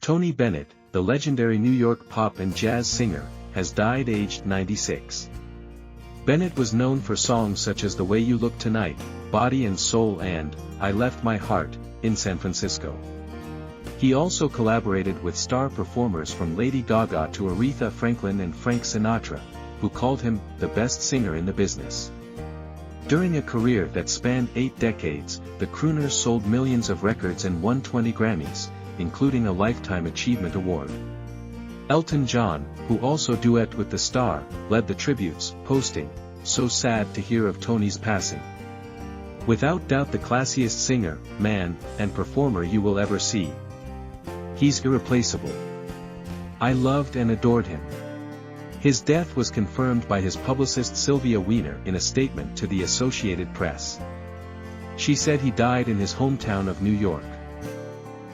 Tony Bennett, the legendary New York pop and jazz singer, has died aged 96. Bennett was known for songs such as The Way You Look Tonight, Body and Soul and I Left My Heart in San Francisco. He also collaborated with star performers from Lady Gaga to Aretha Franklin and Frank Sinatra, who called him the best singer in the business. During a career that spanned 8 decades, the crooner sold millions of records and won 20 Grammys, including a Lifetime Achievement Award. Elton John, who also duetted with the star, led the tributes, posting, "So sad to hear of Tony's passing. Without doubt the classiest singer, man, and performer you will ever see. He's irreplaceable. I loved and adored him." His death was confirmed by his publicist Sylvia Weiner in a statement to the Associated Press. She said he died in his hometown of New York.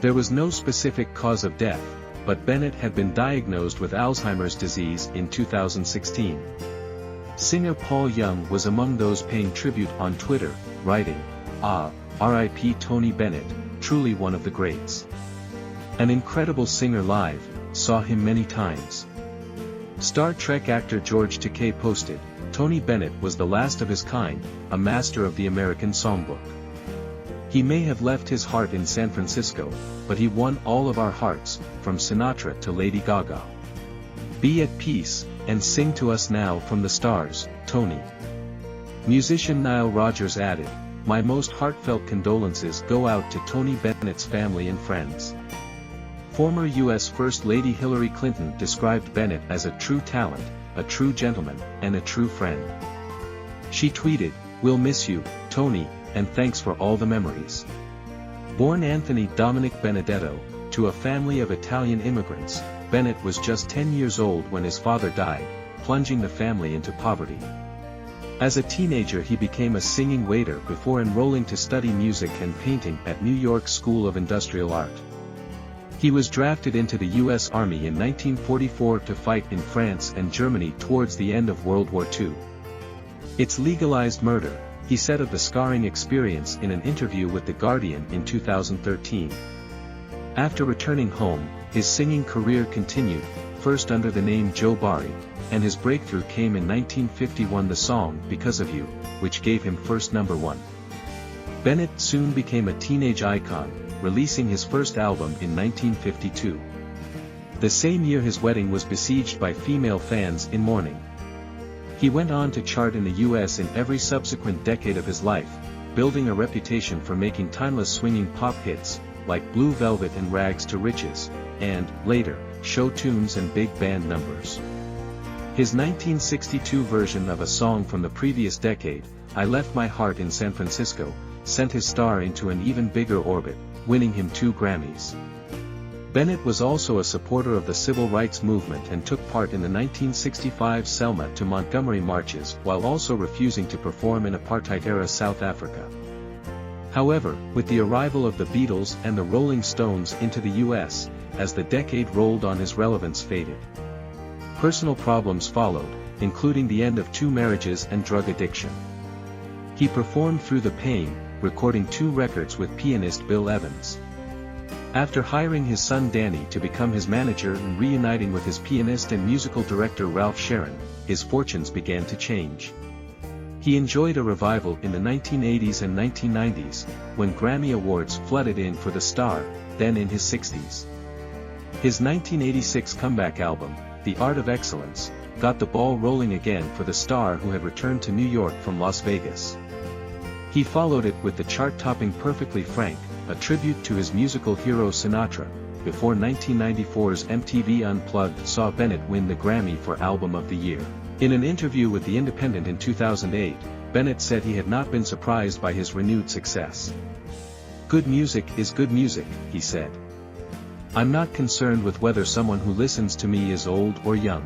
There was no specific cause of death, but Bennett had been diagnosed with Alzheimer's disease in 2016. Singer Paul Young was among those paying tribute on Twitter, writing, R.I.P. Tony Bennett, truly one of the greats. An incredible singer live, saw him many times. Star Trek actor George Takei posted, Tony Bennett was the last of his kind, a master of the American songbook. He may have left his heart in San Francisco, but he won all of our hearts, from Sinatra to Lady Gaga. Be at peace, and sing to us now from the stars, Tony. Musician Nile Rodgers added, my most heartfelt condolences go out to Tony Bennett's family and friends. Former U.S. First Lady Hillary Clinton described Bennett as a true talent, a true gentleman, and a true friend. She tweeted, "We'll miss you, Tony, and thanks for all the memories." Born Anthony Dominic Benedetto, to a family of Italian immigrants, Bennett was just 10 years old when his father died, plunging the family into poverty. As a teenager he became a singing waiter before enrolling to study music and painting at New York School of Industrial Art. He was drafted into the U.S. Army in 1944 to fight in France and Germany towards the end of World War II. "It's legalized murder," he said of the scarring experience in an interview with The Guardian in 2013. After returning home, his singing career continued, first under the name Joe Barry, and his breakthrough came in 1951 the song Because of You, which gave him first #1. Bennett soon became a teenage icon, releasing his first album in 1952. The same year his wedding was besieged by female fans in mourning. He went on to chart in the U.S. in every subsequent decade of his life, building a reputation for making timeless swinging pop hits, like Blue Velvet and Rags to Riches, and, later, show tunes and big band numbers. His 1962 version of a song from the previous decade, I Left My Heart in San Francisco, sent his star into an even bigger orbit, winning him 2 Grammys. Bennett was also a supporter of the civil rights movement and took part in the 1965 Selma to Montgomery marches while also refusing to perform in apartheid-era South Africa. However, with the arrival of the Beatles and the Rolling Stones into the U.S., as the decade rolled on his relevance faded. Personal problems followed, including the end of 2 marriages and drug addiction. He performed through the pain, recording 2 records with pianist Bill Evans. After hiring his son Danny to become his manager and reuniting with his pianist and musical director Ralph Sharon, his fortunes began to change. He enjoyed a revival in the 1980s and 1990s, when Grammy Awards flooded in for the star, then in his 60s. His 1986 comeback album, The Art of Excellence, got the ball rolling again for the star who had returned to New York from Las Vegas. He followed it with the chart-topping Perfectly Frank, a tribute to his musical hero Sinatra, before 1994's MTV Unplugged saw Bennett win the Grammy for Album of the Year. In an interview with The Independent in 2008, Bennett said he had not been surprised by his renewed success. "Good music is good music," he said. "I'm not concerned with whether someone who listens to me is old or young.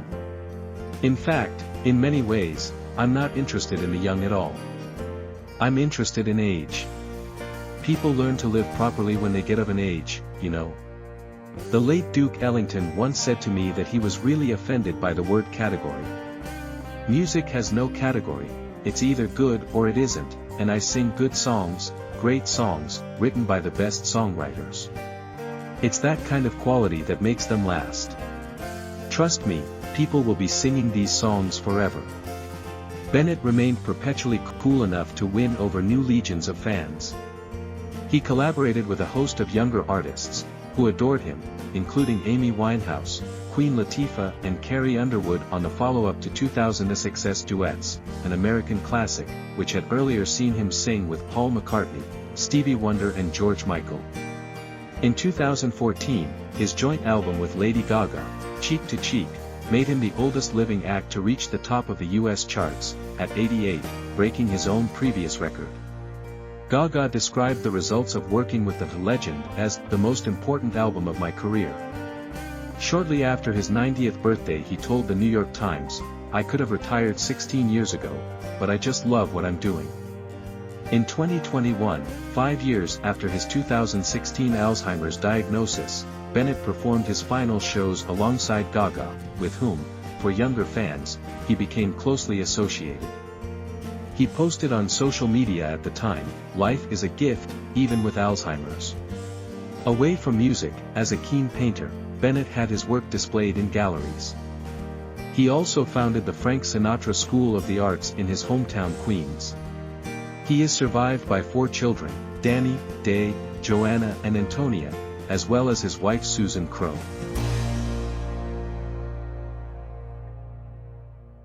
In fact, in many ways, I'm not interested in the young at all. I'm interested in age. People learn to live properly when they get of an age, you know." The late Duke Ellington once said to me that he was really offended by the word category. "Music has no category, it's either good or it isn't, and I sing good songs, great songs, written by the best songwriters. It's that kind of quality that makes them last. Trust me, people will be singing these songs forever. Bennett remained perpetually cool enough to win over new legions of fans. He collaborated with a host of younger artists, who adored him, including Amy Winehouse, Queen Latifah and Carrie Underwood on the follow-up to 2006's Duets, an American classic, which had earlier seen him sing with Paul McCartney, Stevie Wonder and George Michael. In 2014, his joint album with Lady Gaga, Cheek to Cheek, made him the oldest living act to reach the top of the US charts, at 88, breaking his own previous record. Gaga described the results of working with the legend as the most important album of my career. Shortly after his 90th birthday he told the New York Times, "I could have retired 16 years ago, but I just love what I'm doing." In 2021, 5 years after his 2016 Alzheimer's diagnosis, Bennett performed his final shows alongside Gaga, with whom, for younger fans, he became closely associated. He posted on social media at the time, "Life is a gift, even with Alzheimer's." Away from music, as a keen painter, Bennett had his work displayed in galleries. He also founded the Frank Sinatra School of the Arts in his hometown Queens. He is survived by 4 children, Danny, Day, Joanna and Antonia, as well as his wife Susan Crowe.